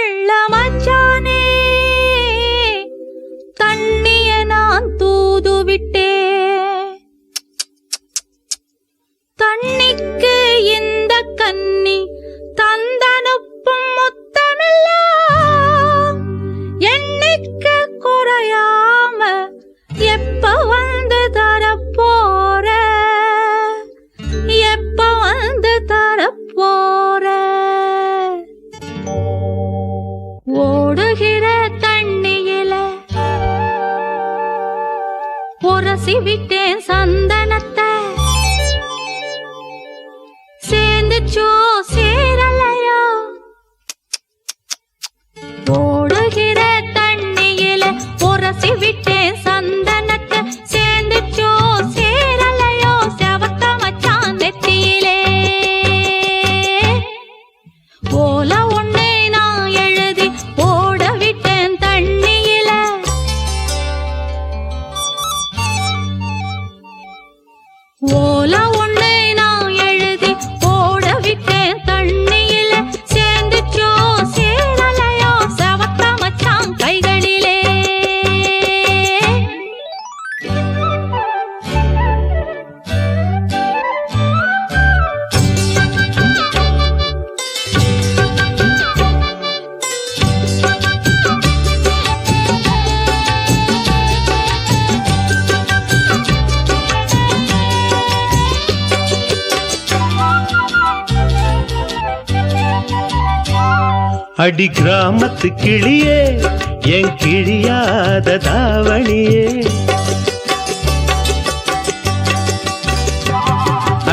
உள்ள மச்சானே தண்ணிய நான் தூது விட்டேன். தண்ணிக்கு இந்த கன்னி தந்தனுப்பும் முத்தமெல்லாம் எண்ணிக்கு குறையாம எப்ப வந்து தரப்போற, எப்ப வந்து தரப்போற. ஓடுகிற தண்ணியில உரசி விட்டேன் சந்தனத்தை, சேர்ந்துச்சோ சேரலையோ. ஓடுகிற தண்ணியில உரசி விட்டேன் சந்தனத்தை, சேர்ந்துச்சோ சேரலையோ. செவத்த மச்சான் நெத்தியிலே ஓல ஒண்ணு நான் எழுதி ஓட விட்டேன் தண்ணியில. ஓல ஒண்ணு நான் எழுதி ஓட விட்டேன் தண்ணியில, சேர்ந்துச்சோ சேரலையோ. செவத்த மச்சான் கைகளிலே அடி கிராமத்து கிளியே என் கிழியாத தாவணியே,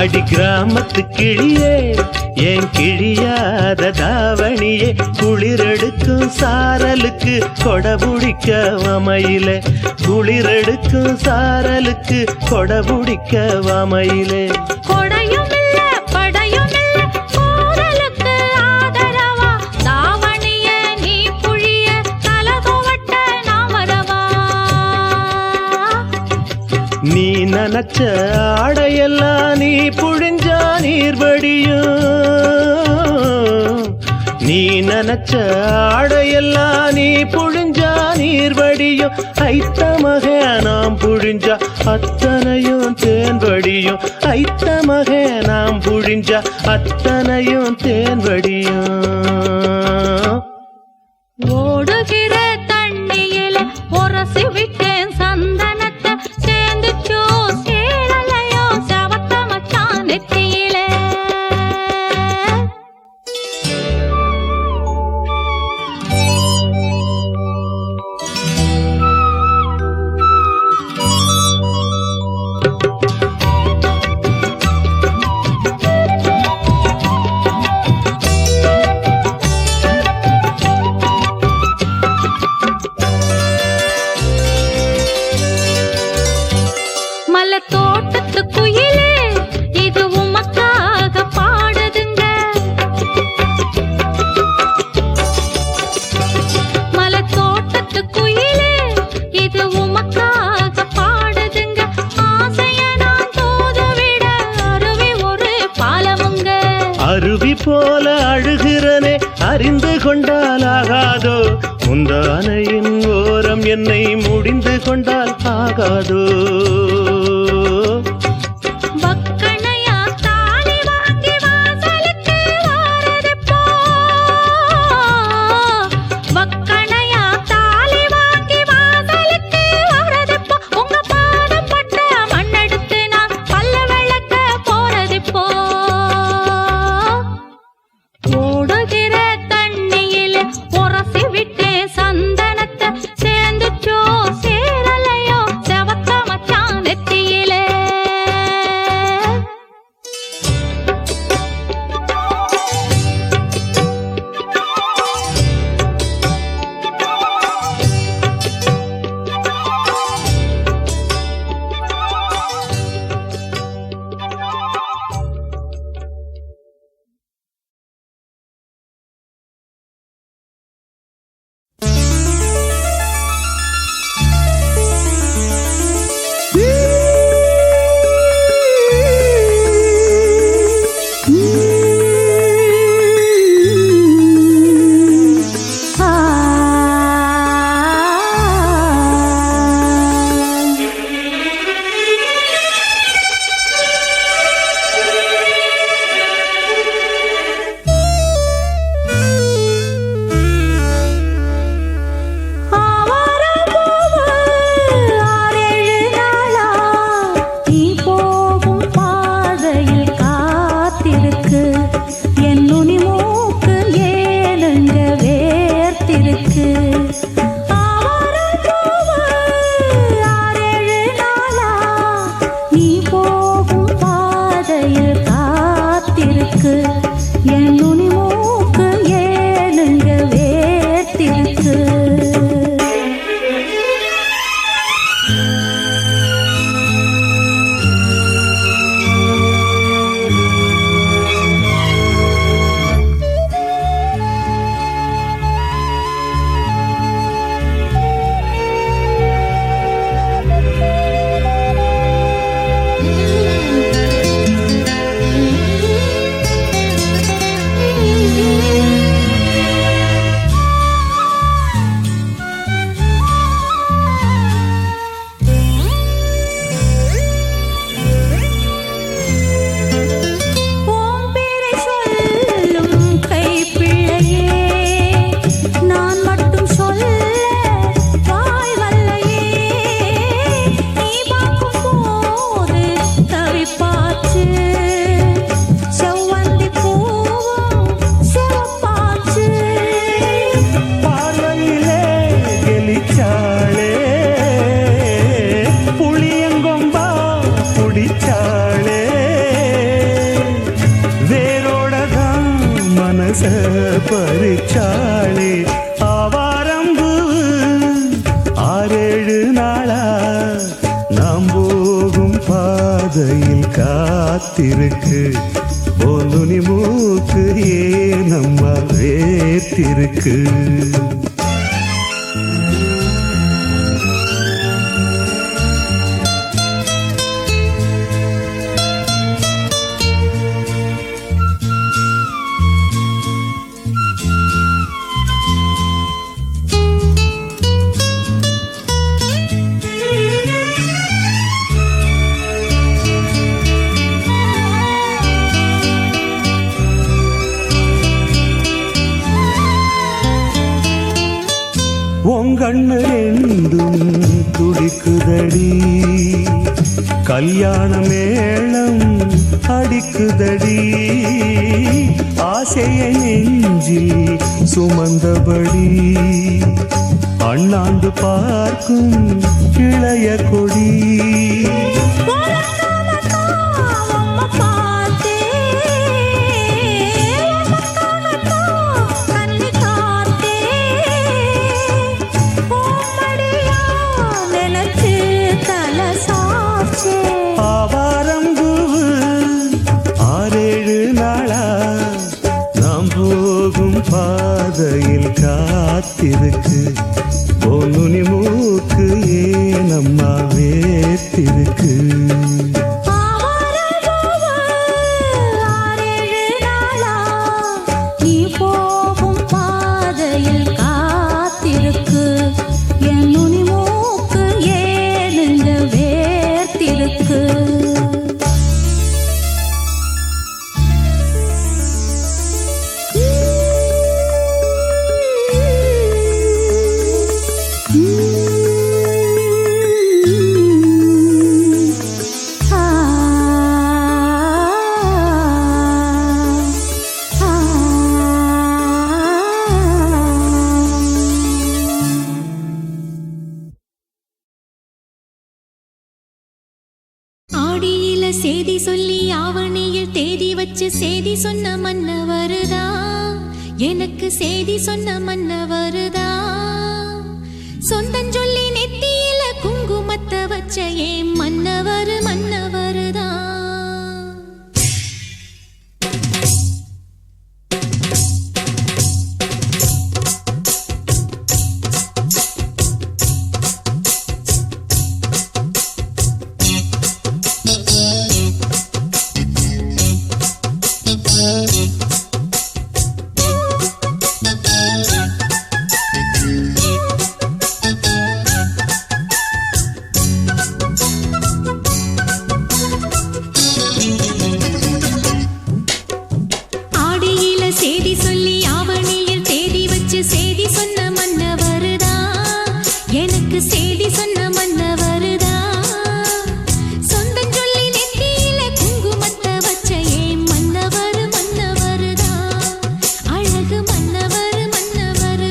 அடி கிராமத்து கிளியே என் கிழியாத தாவணியே. குளிரெடுக்கும் சாரலுக்கு கொடபுடிக்க வமையிலே, குளிரெடுக்கும் சாரலுக்கு கொடபுடிக்க வமையிலே. கொடையும் இல்ல படையும் இல்ல கோரலுக்கு ஆதரவா, தாவணிய நீ புழிய தலகோவட்ட நாமரவா. நீ நனச்ச ஆடையெல்லாம் நீ புழிஞ்சா நீர் வடியும், நீ நனச்ச ஆடையெல்லாம் நீ புழிஞ்சா நீர் வடியும். ஐத்த மக நாம் புழிஞ்சா அத்தனையும் தேன் வடியும், ஐத்த மக நாம் புழிஞ்சா அத்தனையும் தேன் வடியும். ஓடுகிற தண்ணியில உரசி விட்டேன் சந்தனத்தை, சேர்ந்துச்சோ சேரலையோ. செவத்த மச்சான் நெத்தியிலே மலை தோட்டத்து குயிலே இது உமக்காக பாடுதுங்க. மலை தோட்டத்து குயிலே இது உமக்காக பாடுதுங்க. ஆசைய நான் தூதுவிட அருவி ஒரு பாலமுங்க. அருவி போல அழுகிறனே அறிந்து கொண்டால் ஆகாதோ, முந்தானையின் ஓரம் என்னை முடிந்து கொண்டால் ஆகாதோ. வக்கணையா தாலி வாங்கி வாசலுக்கு வாரதெப்போ, வக்கணையா தாலி வாங்கி வாசலுக்கு வாரதெப்போ. உங்க பாதம் பட்ட மண்ணெடுத்து நான் பல்ல விளக்க போறதெப்போ. ஓடுகிற தண்ணியில உரசி விட்டேன் சந்தனத்தை, சேர்ந்துச்சோ சேரலையோ. செவத்த மச்சான் நெத்தியிலே பார்வையிலே கெலிச்சாளே புளியங்கொம்பா புடிச்சாளே வேரோடதான் மனச பறிச்சாளே ஆவாரம்பு 6-7 நாளா நாம் போகும் பாதையில் காத்திருக்கு நுனி மூக்கு ஏனம்மா வேத்திருக்கு உங்கண்ணு ரெண்டும் துடிக்குதடி கல்யாண மேளம் அடிக்குதடி ஆசையை நெஞ்சில் சுமந்தபடி அண்ணாந்து பார்க்கும் இளைய கொடி ஆவாரம்பு 6-7 நாளா நாம் போகும் பாதையில் காத்திருக்கு நுனி மூக்கு ஏனம்மா வேத்திருக்கு சேதி சொல்லி ஆவணியில் தேதி வச்சு சேதி சொன்ன மன்னவருதா எனக்கு சேதி சொன்ன மன்னவருதா சொந்தம் சொல்லி நெத்தியில குங்குமத்தை வச்ச ஏன் மன்னவரு மன்னவருதா மன்னவரு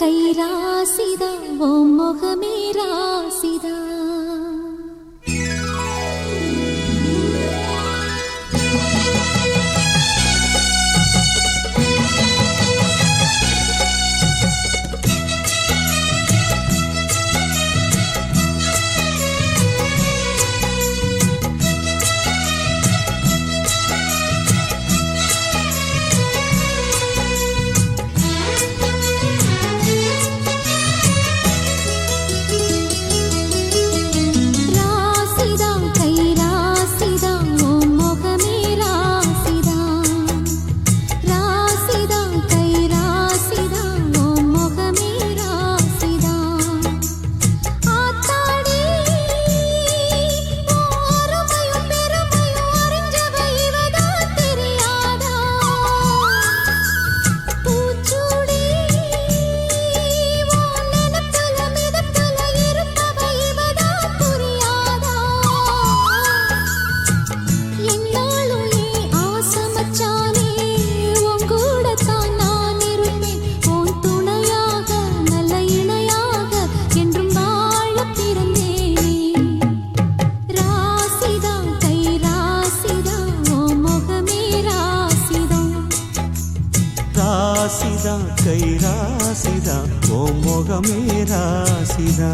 கை ராசிதா ஓ முகமே ராசிதா ராசிதா கை ராசிதா ஓ முகமே ராசிதா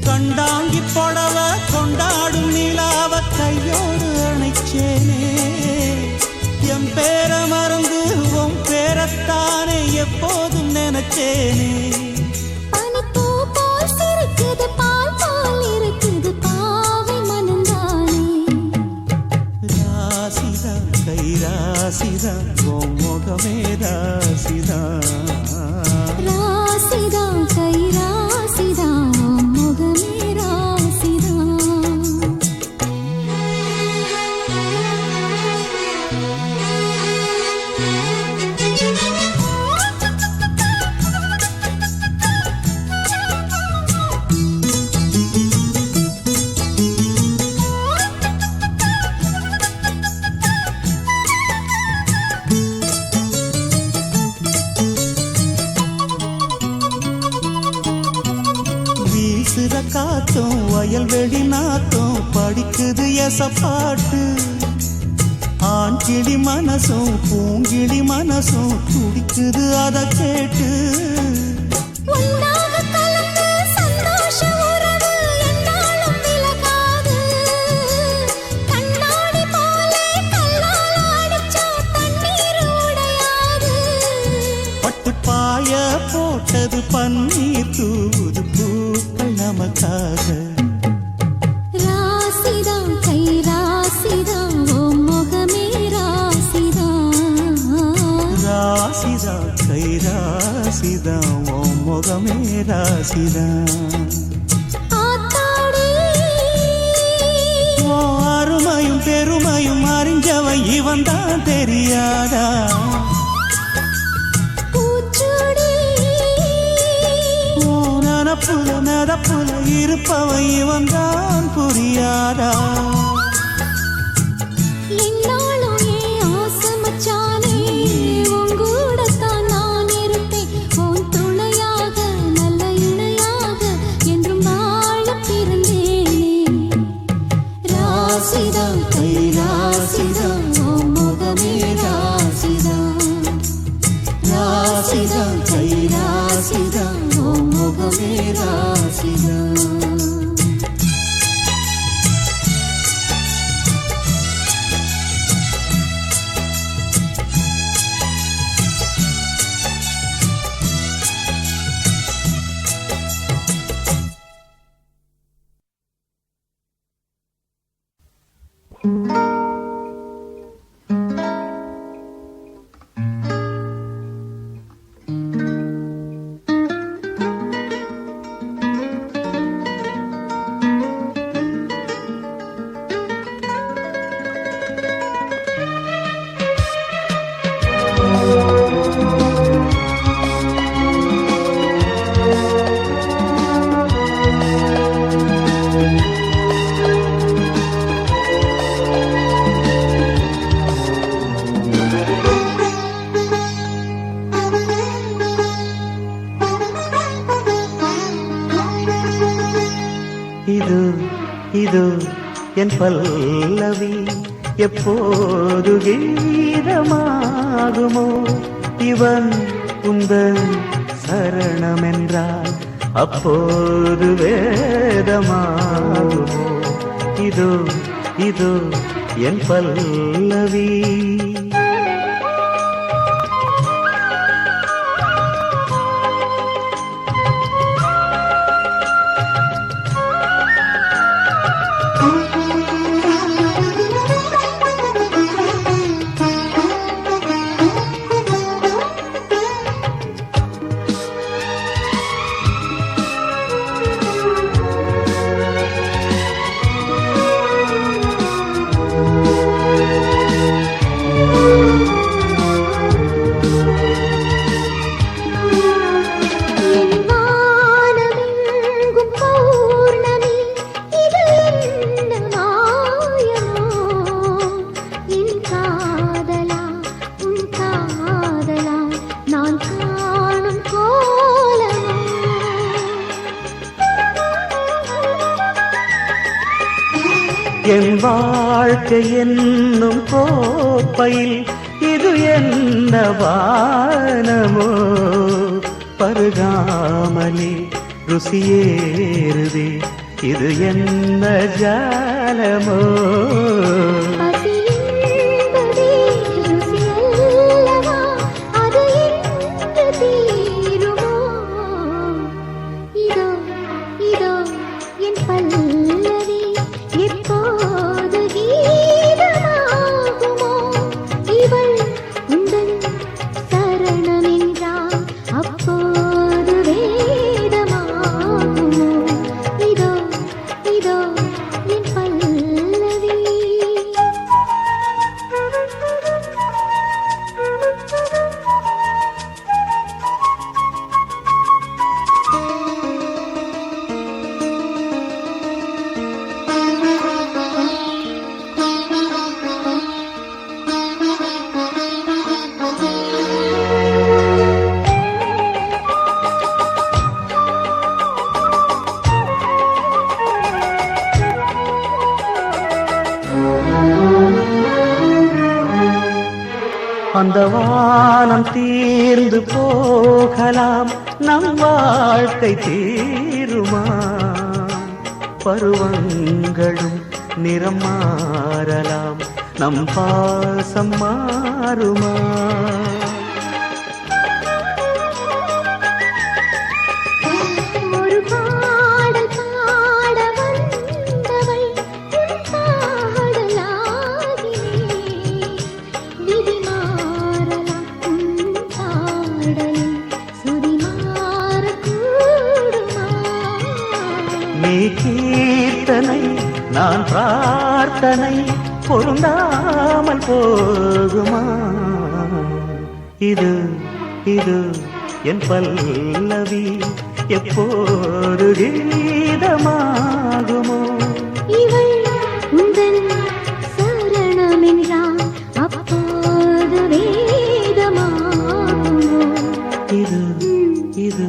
கண்டாங்கி புடவ கொண்டாடும் நிலாவ கையோடு அணைச்சேனே என் பேர மறந்து உன் பேரத்தானே எப்போதும் நினைச்சேனே பனிப்பூ போல் சிரிக்குது பால் போல் இருக்குது பாவை மனந்தானே ராசிதா கை ராசிதா ஓ முகமே ராசிதா ராசிதா கை ராசிதா வீசுற காத்தும் வயல்வெளி நாத்தும் படிக்குது எசப்பாட்டு ஆண் கிளி மனசும் பூங்கிளி மனசும் துடிக்குது அத கேட்டு பட்டு பாய போட்டது பன்னீர் தூது பூக்கள் நமக்காக ராசிதா கை ராசிதா ஓ முகமே ராசிதா ராசிதா கை ராசிதா ஓ முகமே ராசிதா ஓ அருமையும் பெருமையும் அறிஞ்சவன் இவன் தான் தெரியாதா நனப்புல நடப்புல இருப்பவன் இவன் தான் புரியாதா என்னாலும் ஏன் ஆசை மச்சானே உன் கூடத்தான் நான் இருப்பேன் உன் துணையாக நல்ல இணையாக என்றும் வாழ பிறந்தேனே ராசிதா கை ராசிதா ஓ முகமே ராசிதா ராசிதா கை ராசிதா ஓ முகமே ராசிதா என் பல்லவி எப்போது கீதமாகுமோ இவன் உந்தன் சரணமென்றால் அப்போது வேதமாகுமோ இதோ இதோ என் பல்லவி என் வாழ்க்கை என்னும் கோப்பையில் இது என்ன வானமோ பருகாமலே ருசியேறுதே இது என்ன ஜாலமோ அந்த வானம் தீர்ந்து போகலாம் நம் வாழ்க்கை தீருமா பருவங்களும் நிறம் மாறலாம் நம் பாசம் மாறுமா நீ கீர்த்தனை நான் பிரார்த்தனை பொருந்தாமல் போகுமா இது இது என் பல்லவி எப்போது கீதமாகுமோ இவள் உந்தன் சரணமென்றால் அப்போது வேதமாகுமோ இது இது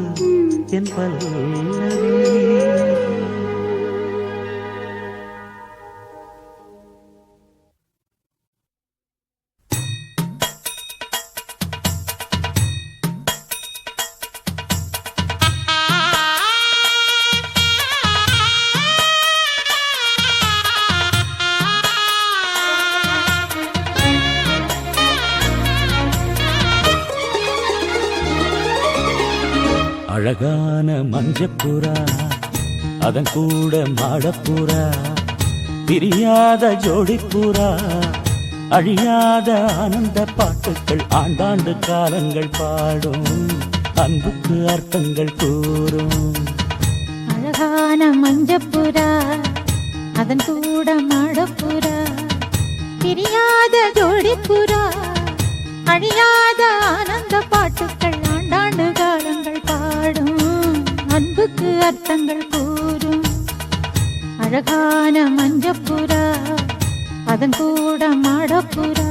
என் பல்லவி அழகான மஞ்சப்புறா அதன் கூட மாடப்புறா பிரியாத ஜோடிப்புறா அழியாத ஆனந்த பாட்டுக்கள் ஆண்டாண்டு காலங்கள் பாடும் அன்புக்கு அர்த்தங்கள் கூறும் அழகான மஞ்சப்புறா அதன் கூட மாடப்புறா பிரியாத ஜோடிப்புறா அழியாத ஆனந்த பாட்டுக்கள் ஆண்டாண்டு காலங்கள் பாடும் அன்புக்கு அர்த்தங்கள் கூறும் அழகான மஞ்சப்புறா அதன் கூட மாடப்புறா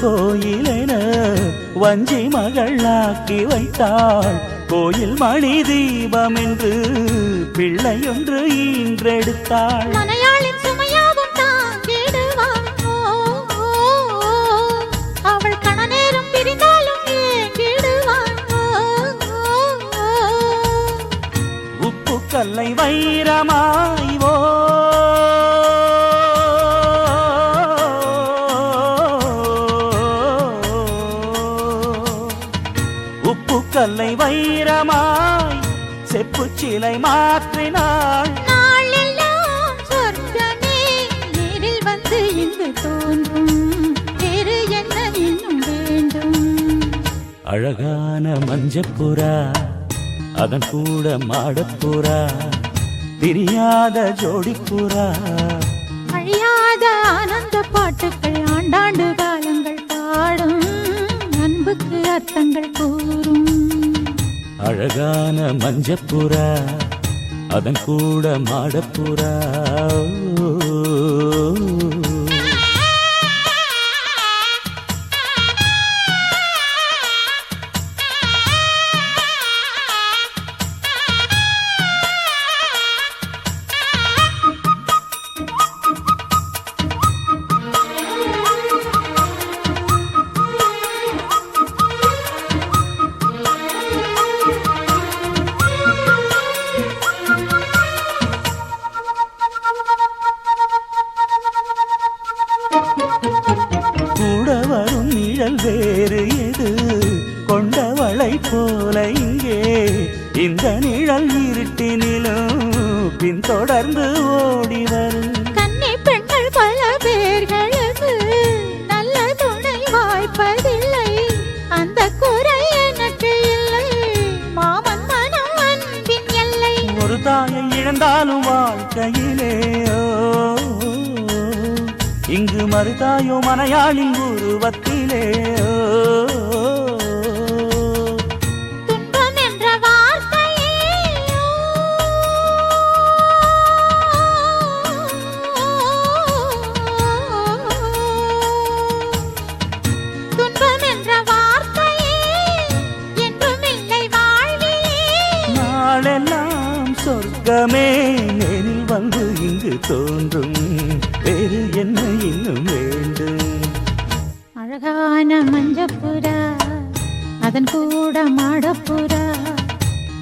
கோயிலென வஞ்சி மகளாக்கி வைத்தாள். கோயில் மணி தீபம் என்று பிள்ளையொன்று ஈன்றெடுத்தாள். மலையாளின் சுமையாவும் தாங்கிடுவாள். அவள் கணநேரம் பிரிந்தாலும் ஏங்கிடுவாள். உப்பு கல்லை வைரமாய் கல்லை வைரமாய் செப்பு சிலை மாற்றினாள். நாளெல்லாம் சொர்க்கமே நேரில் வந்து இங்கு தோன்றும். வேறு என்ன இன்னும் வேண்டும்? அழகான மஞ்சப்புறா அதன் கூட மாடப்புறா பிரியாத ஜோடிப்புறா. அழியாத ஆனந்த பாட்டுக்கள் ஆண்டாண்டு காலங்கள் பாடும். அன்புக்கு அர்த்தங்கள் கூறும். அழகான மஞ்சப்புறா அதன் கூட மாடப்புறா. கூட வரும் நிழல் வேறு எது கொண்டவளை போல இங்கே இந்த நிழல் இருட்டினிலும் பின்தொடர்ந்து ஓடி வரும். கன்னி பெண்கள் பல பேர்களுக்கு நல்ல துணை வாய்ப்பதில்லை. அந்த குறை எனக்கு இல்லை. மாமன் மனம் அன்பின் எல்லை. ஒரு தாயை இழந்தாலும் வாழ்க்கையிலே இங்கு மறுதாயோ மனையாளின் உருவத்திலே. துன்பம் என்ற வார்த்தையே துன்பம் என்ற வார்த்தையே என்றும் இல்லை வாழ்விலே. நாளெல்லாம் சொர்க்கமே நேரில் வந்து இங்கு தோன்றும். வேறு என்ன இன்னும் வேண்டும்? அழகான மஞ்சப்புறா அதன் கூட மாடப்புறா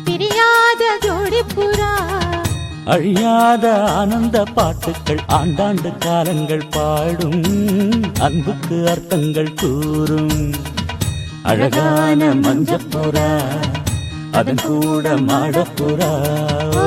பிரியாத ஜோடிப்புறா. அழியாத ஆனந்த பாட்டுக்கள் ஆண்டாண்டு காலங்கள் பாடும். அன்புக்கு அர்த்தங்கள் கூறும். அழகான மஞ்சப்புறா அதன் கூட மாடப்புறா. ஆ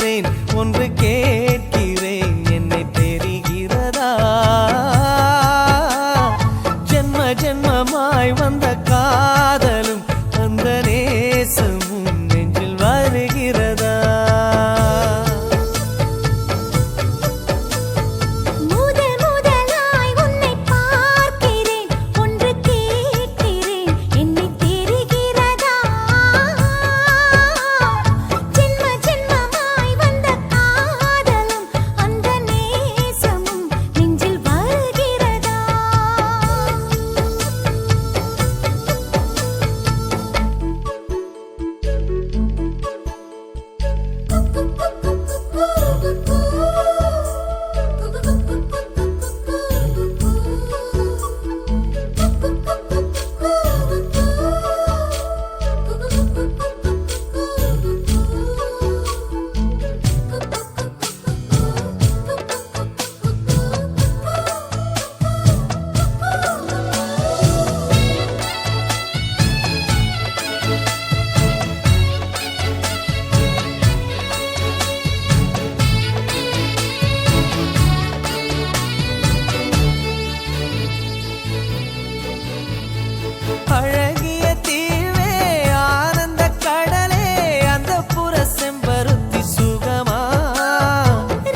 பார்க்கிறேன் ஒன்று கேட்கிறேன் என்னை தெரிகிறதா ஜென்ம ஜென்மமாய் வந்த காதலும் அந்த நேசமும் நெஞ்சில் வருகிறதா அழகிய தீவே ஆனந்த கடலே அந்த புற செம்பருத்தி சுகமா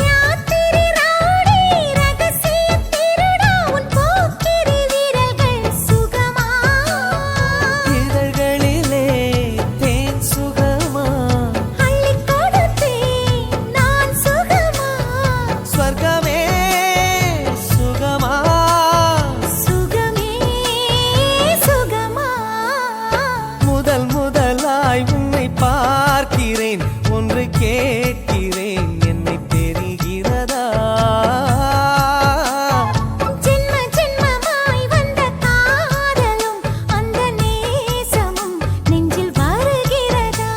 ராத்திரி ராணி ரகசிய திருடா உன் போக்கிரி வீரர்கள் சுகமா இதழ்களிலே தேன் சுகமா அள்ளி கொடுத்தேன் நான் சுகமா ஸ்வர்கமே சுகமா சுகமே சுகமா முதல் முதலாய் உன்னை பார்க்கிறேன் ஒன்று கேட்கிறேன் என்னை தெரிகிறதா ஜென்ம ஜென்மமாய் வந்த காதலும் அந்த நேசமும் நெஞ்சில் வருகிறதா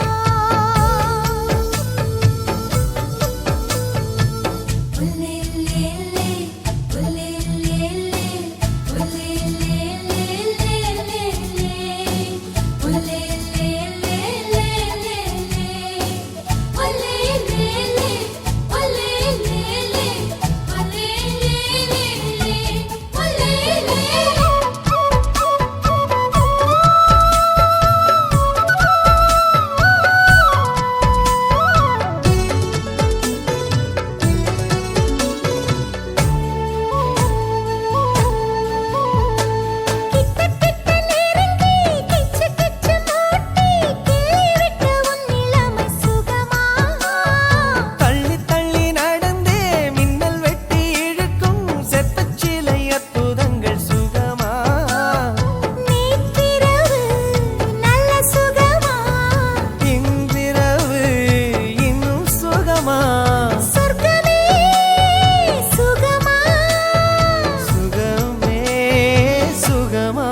கிட்ட நெருங்கி கிச்சு கிச்சு மூட்டி கிள்ளிவிட்ட உன் நிலைமை சுகமா தள்ளி தள்ளி நடந்தே மின்னல் வெட்டி இழுக்கும் செத்தச் சிலை அற்புதங்கள் சுகமா நேற்றிரவு நல்ல சுகமா இன்றிரவு இன்னும் சுகமா சொர்க்கமே சுகமா சுகமே சுகமா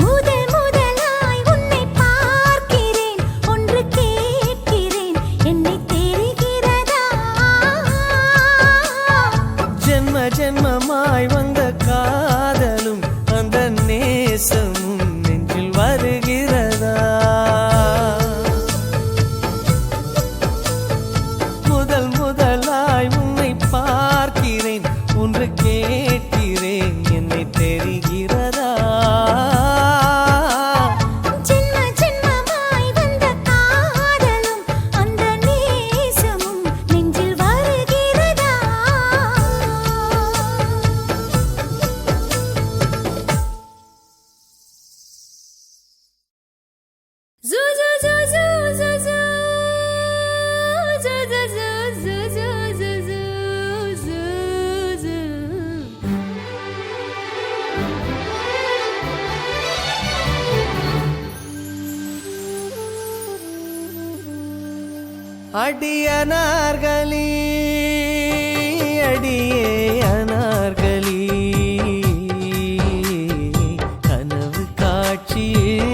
முதல் முதலாய் உன்னை பார்க்கிறேன் ஒன்று கேட்கிறேன் என்னை தெரிகிறதா ஜென்ம ஜென்மமாய் வந்த காதலும் அந்த நேசமும் நெஞ்சில் வருகிறதா முதல் முதலாய் உன்னை பார்க்கிறேன் ஒன்று கேட்கிறேன் என்னை தெரிகிறதா ஜென்ம ஜென்மமாய் வந்த காதலும் அந்த நேசமும் நெஞ்சில் வருகிறதா Zoo zoo zoo zoo zoo zoo zoo zoo zoo zoo zoo zoo. அடியனார்களி அடியே அனார்களி கனவு காட்சியே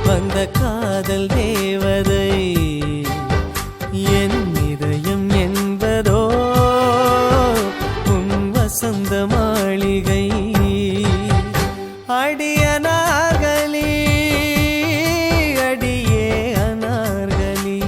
வந்த காதல் தேவதை என் இதயம் என்பதோ உன் வசந்த மாளிகை அடியனார்களி அடியே அனார்களி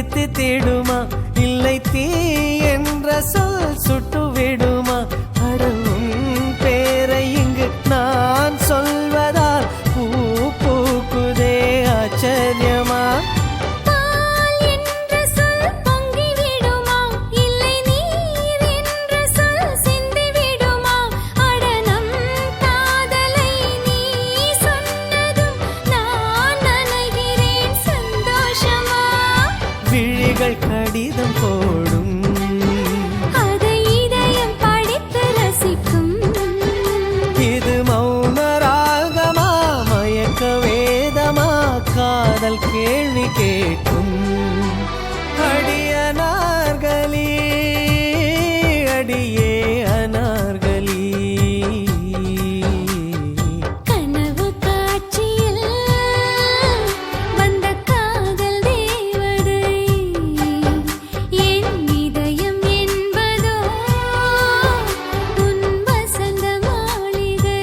தித்தித்திடுமா இல்லை தீ என்ற சொல் சுட்டு விடுமா அடவும் பேரை இங்கு நான் சொல்வதால் பூ பூக்குதே ஆச்சரியமா பால் என்ற சொல் பொங்கி விடுமா இல்லை நீர் என்ற சொல் சிந்தி விடுமா அடனம் காதலை நீ சொன்னதும் நான் நனைகிறேன் சந்தோஷமா விழிகள் கடிதம் போடும் அதை இதயம் படித்து ரசிக்கும் இது மௌன ராகமா மயக்க வேதமா காதல் கேள்வி கேட்கும் அடியனார்களி அடியே அனார்களி கனவு காட்சியில் வந்த காதல் தேவதை என் இதயம் என்பதோ உன் வசந்த மாளிகை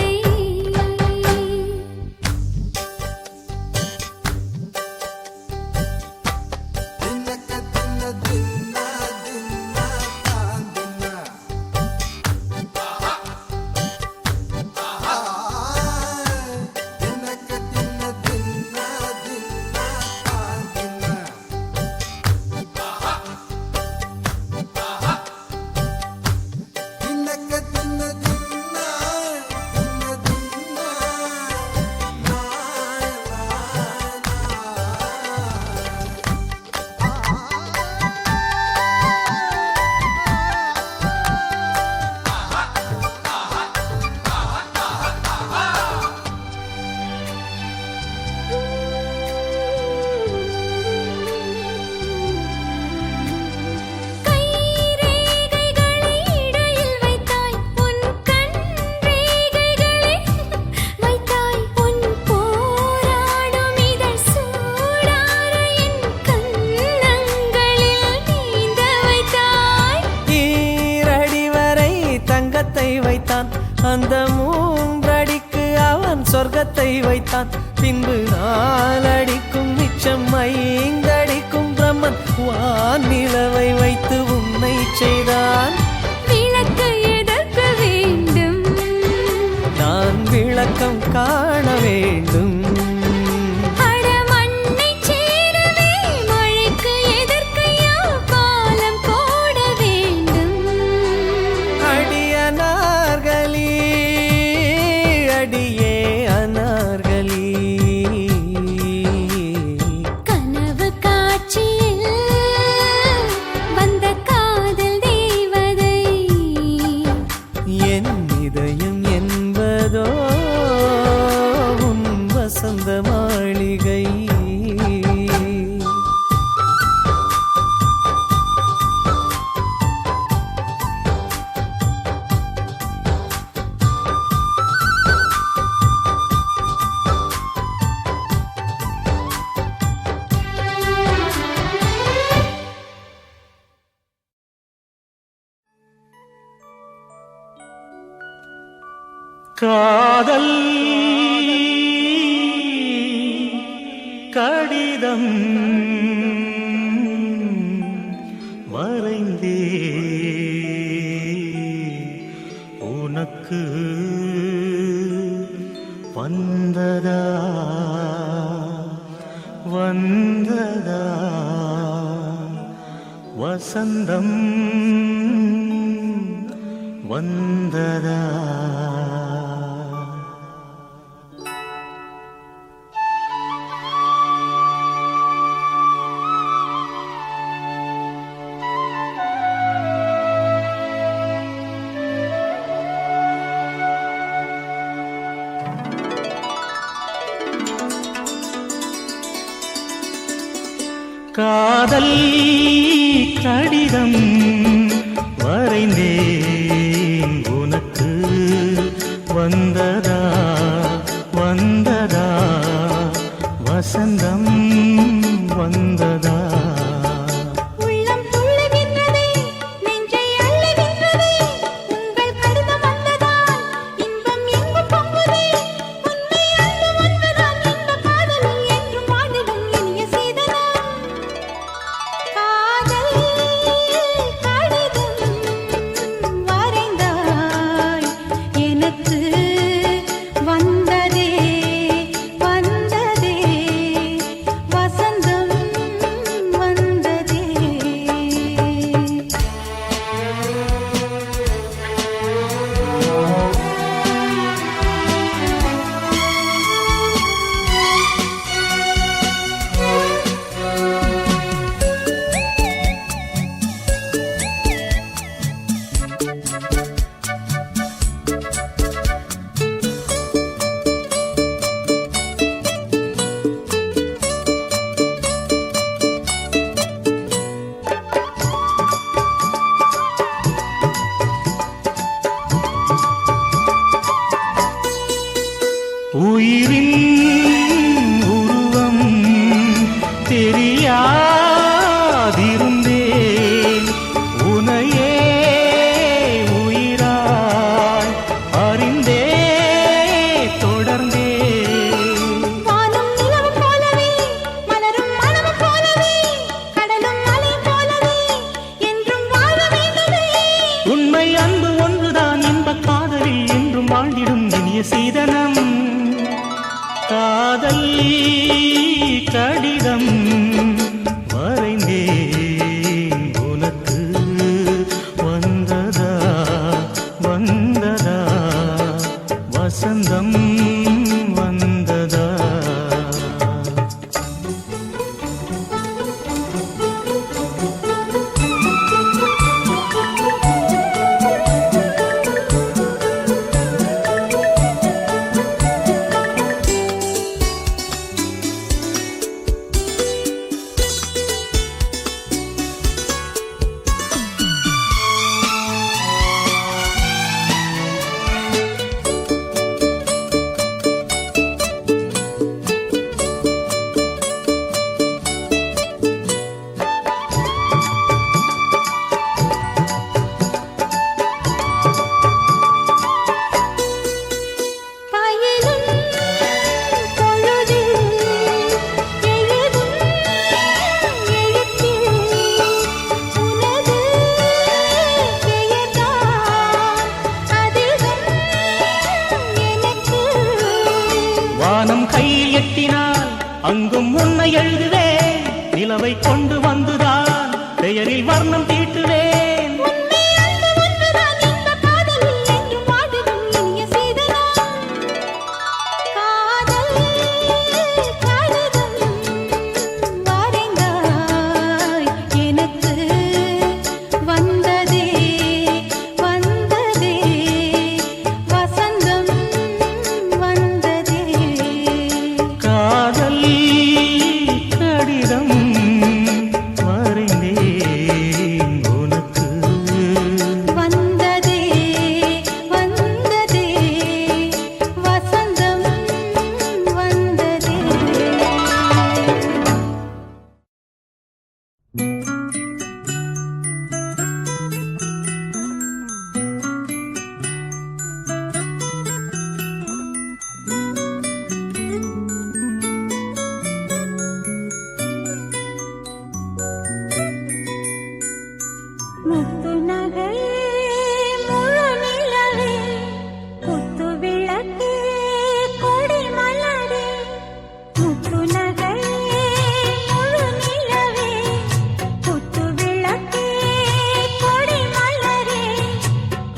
கை ரேகைகளை இடையில் வைத்தாய் உன் கண் ரேகைகளை வைத்தாய் உன் போராடும் இதழ் சூடார என் கண்ணங்களில் நீந்த வைத்தாய் ஈரடி வரை தங்கத்தை வைத்தான் அந்த மூன்றடிக்கு அவன் சொர்க்கத்தை வைத்தான் பின்பு நாலடிக்கும் மிச்சம் ஐந்தடிக்கும் பிரம்மன் வானிலவை வைத்து உன்னை செய்தான் விளக்கு எதற்கு வேண்டும் நான் விளக்கம் காண வேண்டும் அட மண்ணை சேரவே மழைக்கு எதற்கையா பாலம் போட வேண்டும் அடியனார்களி அடியே அனார்களி கனவு காட்சியில் வந்த காதல் தேவதை என் இதயம் என்பதோ உன் வசந்த மாளிகை காதல் கடிதம் வரைந்தே உனக்கு வந்ததா வந்ததா வசந்தம் வந்ததா காதல் கடிதம் வரைந்தேன் உனக்கு வந்ததா வந்ததா வசந்தம் வந்ததா உள்ளம் துள்ளுகின்றதே நெஞ்சை அள்ளுகின்றதே உங்கள் கடிதம் வந்ததால் இன்பம் எங்கு பொங்குதே உன்னை அன்பு வந்ததால் இந்த காதலில் என்றும் வாழ்ந்திடும் இனிய சீதனா உயிரின் உருவம் தெரியாதிருந்தேன் உனையே உயிராய் அறிந்தே தொடர்ந்தே வானம் நிலவு போலவே மலரும் மனமு போலவே கடலும் மலை போலவே என்றும் வாழ வேண்டுமே உண்மை அன்பு ஒன்றுதான் இன்பக் காதலில் என்றும் வாழ்ந்திடும் இனிய சீதனம் காதல் கடிதம் வரைந்தேன் உனக்கு வந்ததா வந்ததா வசந்தம் வந்ததா பயிலும் பொழுதில் எழுதும் எழுத்தில் உனது பெயர்தான் அதிகம் எனக்கு வானம் கையில் எட்டினால் அங்கும் உன்னை எழுதுவேன் நிலவை கொண்டு வந்துதான் பெயரில் வர்ணம் தீட்டுவேன் உண்மை அன்பு ஒன்றுதான் இந்த காதலில் என்றும் வாழும் இனிய சீதனம் காதல் கடிதம் வரைந்தாய் எனக்கு வந்ததே வந்ததே வசந்தம் வந்ததே காதல் கடிதம் வரைந்தேன் உனக்கு வந்ததே வந்ததே வசந்தம் வந்ததே முத்து நகை முழு நிலவே குத்து விளக்கே கொடி மலரே முத்து நகை முழு நிலவே குத்து விளக்கே கொடி மலரே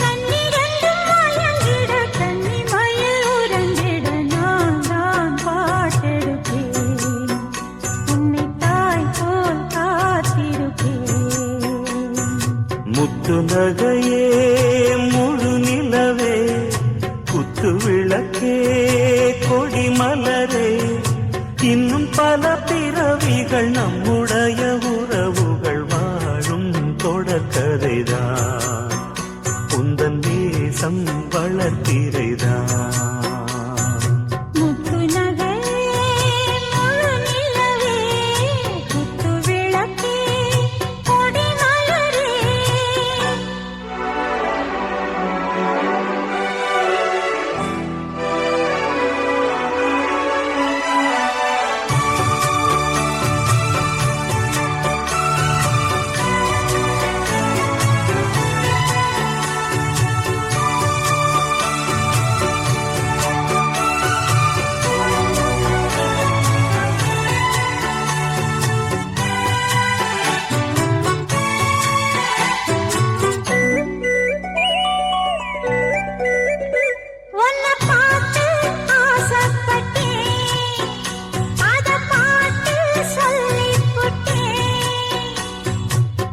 கண்ணிரண்டும் மயங்கிட கன்னி மயில் உறங்கிட நான் தான் பாட்டெடுப்பேன் உன்னை தாய் போல் காத்திருப்பேன் முத்து நகையே முழு நிலவே குத்து விளக்கே கொடி மலரே இன்னும் பல பிறவிகள் நம்முடைய உறவுகள் வாழும் தொடர்கதைதான் உந்தன் தேசம் வளர்த்திரைதான் முத்து நகை முழு நிலவே குத்து விளக்கே கொடி மலரே உன்னை பார்த்து ஆசைப்பட்டேன் அதை பார்த்து சொல்லிப் புட்டேன்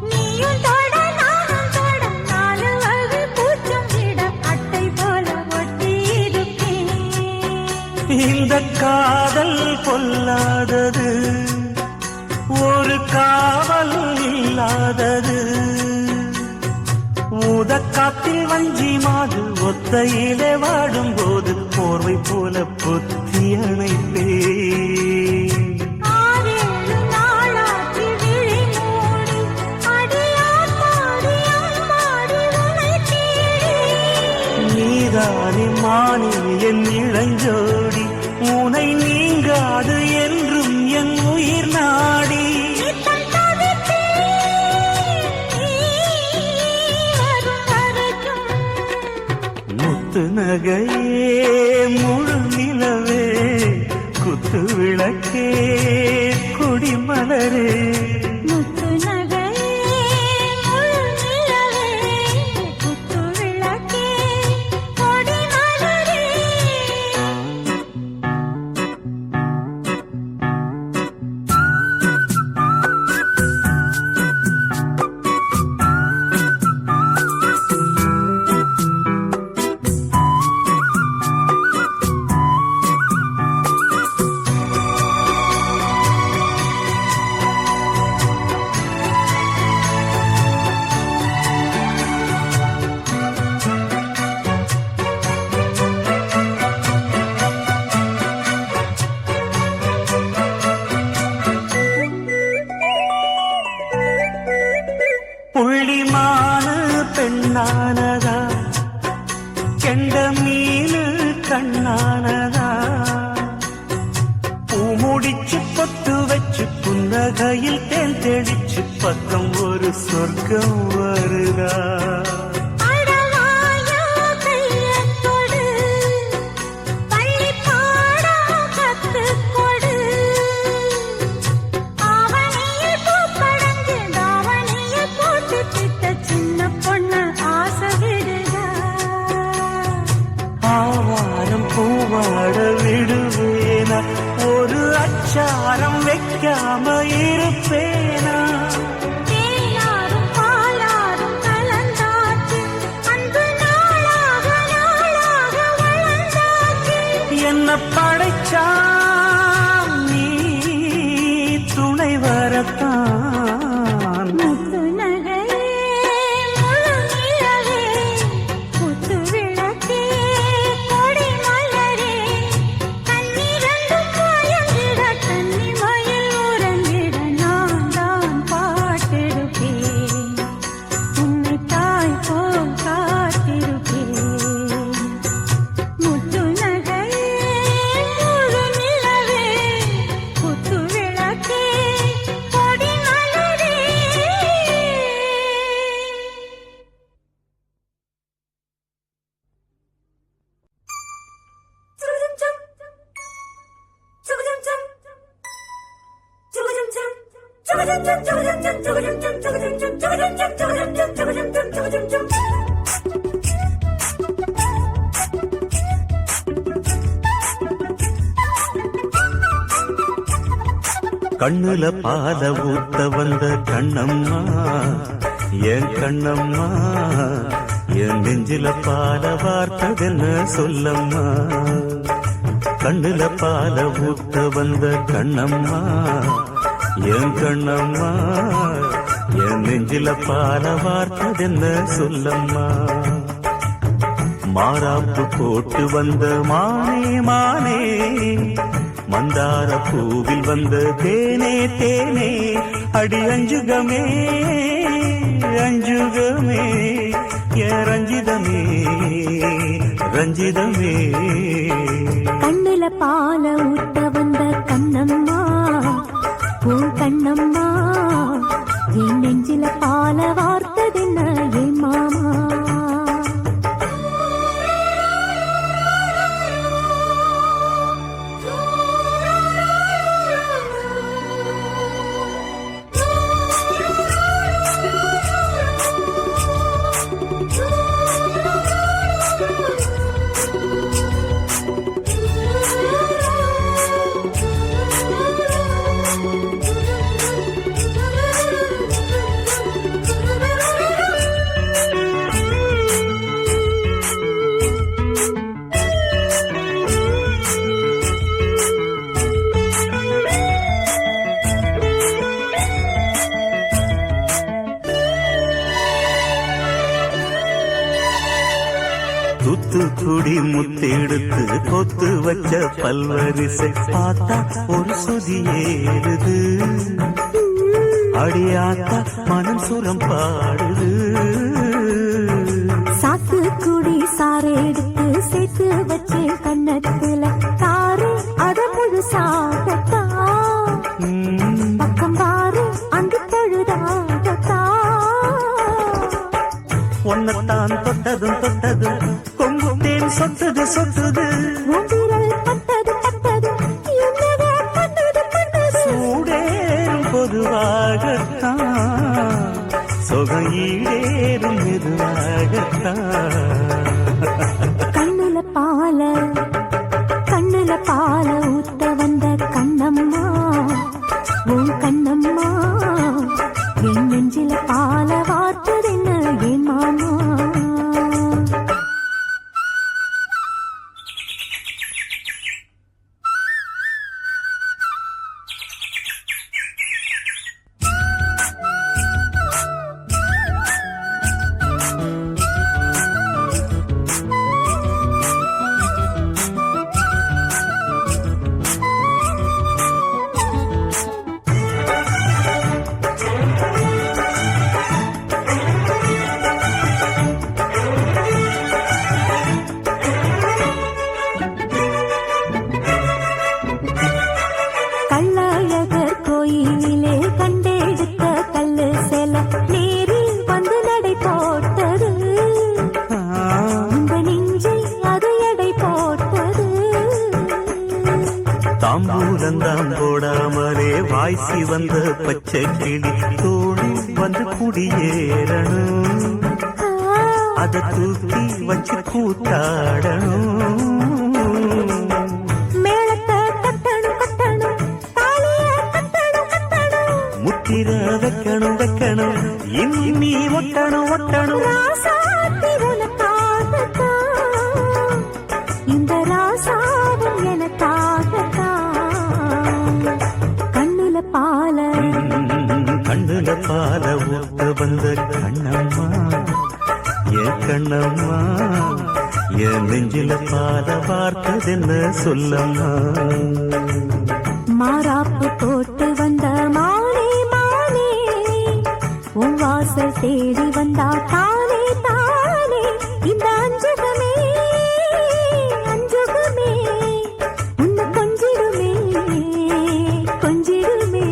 நீயும் தொட நானும் தொட நாலு வகை பூச்சம் விட அட்டை போல ஒட்டி இருப்பேன் இந்த காதல் பொல்லாதது ஒரு காவல் இல்லாதது ஊதக்காத்தில் வஞ்சி மாது ஒத்தையிலே வாடும்போது போர்வை போல பொத்தி அணைப்பேன். ஆறேழு நாளாகி விழி மூடி அடியாத்தாடி அம்மாடி உனை தேடி. நீதானே மானே என் இளஞ்சோடி, உனை நீங்காது என்றும் என் உயிர் நாடி. நித்தம் தவித்தேன் நீ வரும் வரைக்கும். முத்து நகையே முழு நிலவே குத்து விளக்கே கொடிமலரே. முத்து நகையே முழு நிலவே குத்து விளக்கே கொடி மலரே. புள்ளிமானு பெண்ணானதா, கெண்ட மீனு கண்ணானதா, பூமுடிச்சு பொட்டு வச்சு புன்னகையில் தேன் தெளிச்சு பக்கம் ஒரு சொர்க்கம் வருதா. அடவாயா கையைத் தொடு, பள்ளிப் பாடம் கத்துக் கொடு. ஆவணியில் பூப்படைஞ்சு தாவணியில் போட்டுக்கிட்ட சின்ன பொண்ணு ஆசை விடுதா. ஆவாரம் பூவாட விடுவேனா, ஒரு அச்சாரம் வைக்காம இருப்பேனா. தேனாரும் பாலாரும் கலந்தாச்சு, அன்பு நாளாக நாளாக வளர்ந்தாச்சு. என்ன படைச்சா நீ துணை வரத்தான். முத்து நகையே முழு நிலவே குத்து விளக்கே கொடி மலரே. கண்ணிரண்டும் மயங்கிட கன்னி மயில் உறங்கிட நான் தான் பாட்டெடுப்பேன். உன்னை தாய் போல் காத்திருப்பேன். முத்து நகையே முழு நிலவே குத்து விளக்கே கொடி மலரே. கண்ணுல பால ஊத்த வந்த கண்ணம்மா, என் கண்ணம்மா, என் நெஞ்சில பால வார்த்ததென்ன சொல்லம்மா. கண்ணுல பால ஊத்த வந்த கண்ணம்மா, என் கண்ணம்மா, என் நெஞ்சில பால வார்த்ததென்ன சொல்லம்மா. மாறாப்பு போட்டு வந்த மானே மானே, மந்தார பூவில் வந்த தேனே தேனே, அடி அஞ்சுகமே அஞ்சுகமே, ஏன் ரஞ்சிதமே ரஞ்சிதமே. கண்ணுல பால ஊத்த வந்த கண்ணம்மா, உன் கண்ணம்மா, என் நெஞ்சில பால வார்த்ததென்ன என் மாமா. முத்தெடுத்து கொத்து வச்ச பல்வரிசை பார்த்தா ஒரு சொதி ஏறுது அடியாத்தா மனம் சுரம் பாடுது சாத்து குடி சாறு எடுத்து சேர்த்து வச்சு கண்ணத்துல தாரு அத முழுசாகத்தா பக்கம் பாரு அந்த பொழுதாகத்தா ஒன்னத்தான் தொட்டதும் தொட்டதும் கொங்கும் தேன் சொட்டது சொட்டது உதிரல் பட்டது பட்டது என்னவோ பண்ணது பண்ணது சூடேறும் பொதுவாகத்தான் சொகம் ஈடேறும் மெதுவாகத்தான் கண்ணுல பால ஊத்த வந்த கண்ணம்மா உன் கண்ணம்மா என் நெஞ்சில பால வார்த்ததென்ன என் மாமா கள்ளழகர் கோயிலே கண்டெடுத்த கல்லு செல நேரில் வந்து நடை போட்டது இந்த நெஞ்சில் அது எடை போட்டது தாம்பூலந்தாம் போடாமலே வாய்ச்சி வந்த பச்சை கிளி தோழி வந்து குடியேறணும் அத தூக்கி வச்சு கூத்தாடணும் மேளத்தை கட்டணும் கட்டணும் தாலிய கட்டணும் கட்டணும் முத்திர வைக்கணும் வைக்கணும் இனி ஒட்டணும் ஒட்டணும் ராசாத்தி உனக்காகத்தான் இந்த ராசாவும் எனக்காகத்தான் கண்ணுல பால ஊத்த வந்த கண்ணம்மா என் கண்ணம்மா என் நெஞ்சில பால பார்த்ததென்ன சொல்லம்மா மாறாப்பு போட்டு வந்த மானே மானே உன் வாசல் தேடி வந்தா தானே தானே இந்த அஞ்சகமே அஞ்சகமே உன்னை கொஞ்சிடுமே கொஞ்சிடுமே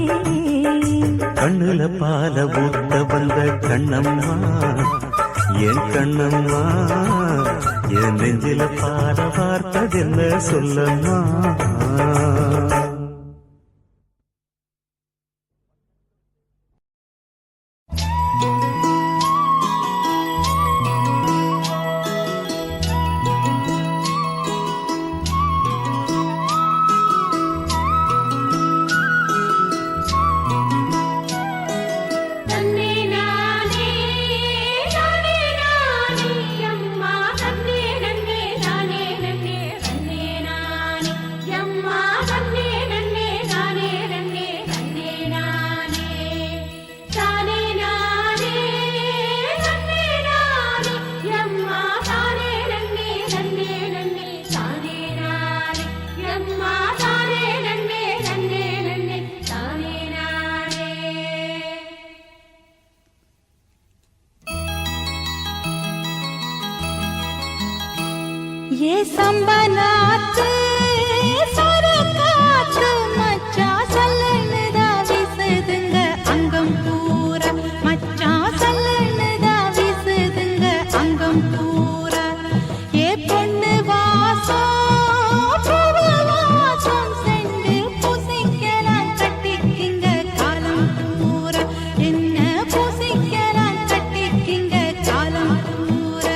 கண்ணுல பால ஊத்த வந்த கண்ணம்மா என் கண்ணம்மா என் நெஞ்சில பால பார்த்ததென்ன சொல்லம்மா தன்னே நானே நானே நானே அம்மா தன்னே நன்னே நானே நன்னே தன்னே நானே அம்மா தன்னே நன்னே நானே நன்னே தன்னே நானே தானே நானே தன்னே நானே அம்மா தானே நன்னே தன்னே நன்னே தானே நானே அம்மா தானே நன்னே தன்னே நன்னே தானே நானே ये संबनाते सरकाते मच्चा सल्लनदा विसदंग अंगम पूरा मच्चा सल्लनदा विसदंग अंगम पूरा ये பொண்ணு வாசம் பூவாசம் செண்டு பூசிக்கலாம் கட்டிக்கிங்க காலம் பூரா என்ன பூசிக்கலாம் கட்டிக்கிங்க காலம் பூரா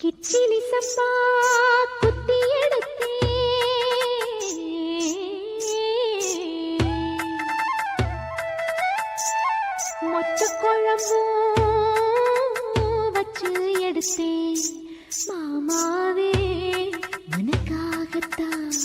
கிச்சிலி சம்பா குத்தி எடுத்தே மொச்ச குழம்பும் வச்சு எடுத்தேன் மாமாவே உனக்காகத்தான்.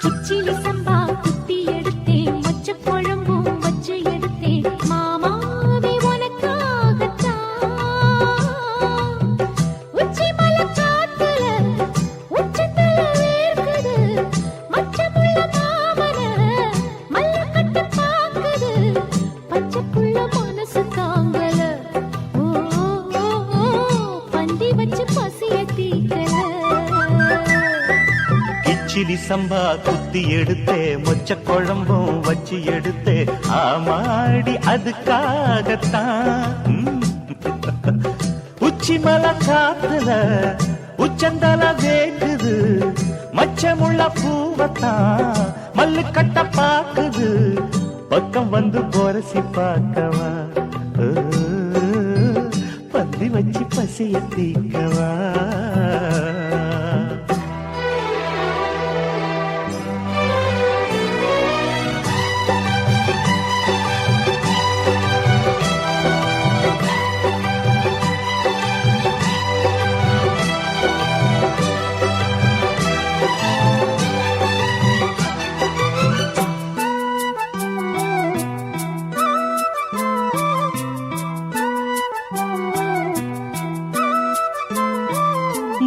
கிச்சிலி சம்பா குத்தி எடுத்தேன் மொச்ச குழம்பும் வச்சு எடுத்தேன் மாமாவே உனக்காகத்தான். உச்சி மலை காத்துல உச்சத்தல வேர்க்குது மச்சமுள்ள மாமன மல்ல கட்டு பாக்குது பச்சைப்புள்ள மனசு தாங்கல. ஓ ஓ, ஓ, பந்தி வச்சு பசிய தீக்கல. கிச்சிலி சம்பா குத்தி எடுத்தே மொச்ச குழம்பும் வச்சு எடுத்தே ஆமாடி அதுக்காகத்தான். உச்சி மலை காத்துல உச்சந்தல வேக்குது மச்சமுள்ள பூவத்தான் மல்லு கட்ட பாக்குது பக்கம் வந்து போரசி பார்க்கவா ஓ, பந்தி வச்சு பசிய தீக்கவா.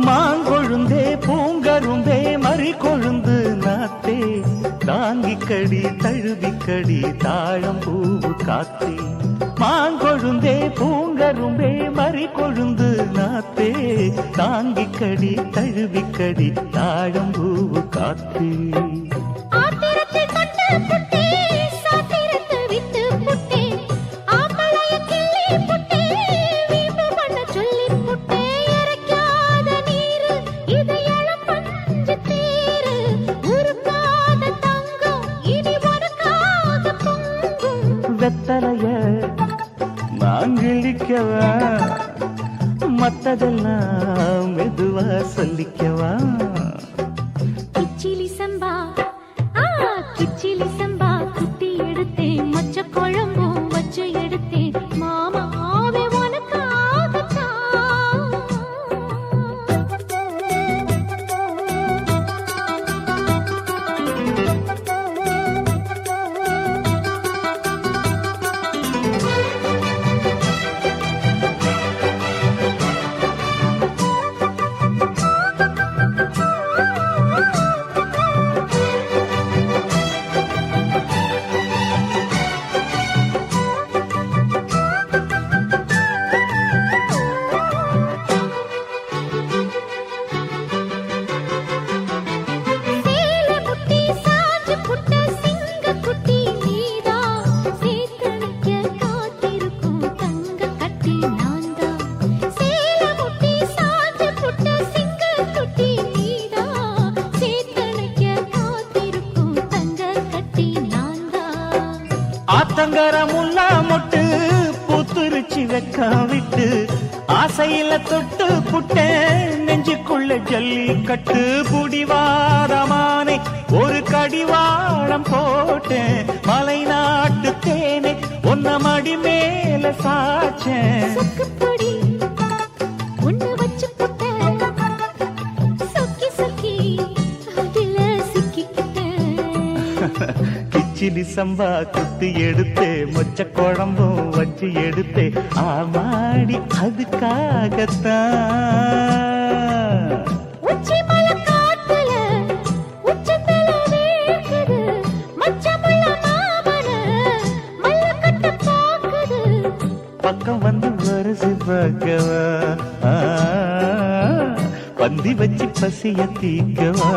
மாங்கொழுந்தே பூங்கருந்தே மறி கொழுந்து நாத்தே தாங்கிக்கடி தழுவிக்கடி தாழம் பூவு காத்தே. மாங்கொழுந்தே பூங்கரும்பே மறி கொழுந்து நாத்தே தாங்கிக்கடி தழுவிக்கடி தாழம் பூவு காத்தே. ஆத்திரத்தை கண்டு புட்டே சாத்திரத்தை விட்டு புட்டே ஆம்பளைய கிள்ளி புட்டே வீம்பு பண்ண சொல்லி புட்டே. இறக்காத நீரு இது இளம் பஞ்சு தேரு உருக்காத தங்கம் இனி உனக்காக பொங்கும். வெத்தலைய மாங்கிழிக்கவா மத்ததெல்லாம் மெதுவா சொல்லிக்கவா. கிச்சிலி சம்பா கிச்சிலி சம்பா குத்தி எடுத்தேன் மொச்ச குழம்பும் வச்சு எடுத்தேன் மாமாவே உனக்காகத்தான். ஆத்தங்கர முல்லா மொட்டு பூத்துருச்சி வெக்க விட்டு ஆசையில தொட்டு புட்டேன் நெஞ்சுக்குள்ள ஜல்லி கட்டு புடிவாரமானே ஒரு கடிவாளம் போட்டேன் மலை நாட்டு தேனே ஒன்ன மடி மேல சாச்சேன். சொக்குப்பொடி ஒண்ணு வச்சு புட்டேன் சொக்கி சொக்கி அதில சிக்கிக்கிட்டேன். கிச்சிலி சம்பா குத்தி எடுத்தே மொச்ச குழம்பும் வச்சு எடுத்தே ஆமாடி அதுக்காகத்தான். உச்சி மலை காத்துல உச்சந்தல வேர்க்குது மச்சமுள்ள மாமன மல்ல கட்ட பாக்குது பக்கம் வந்து வருது பார்க்கவா பந்தி வச்சு பசிய தீக்கவா.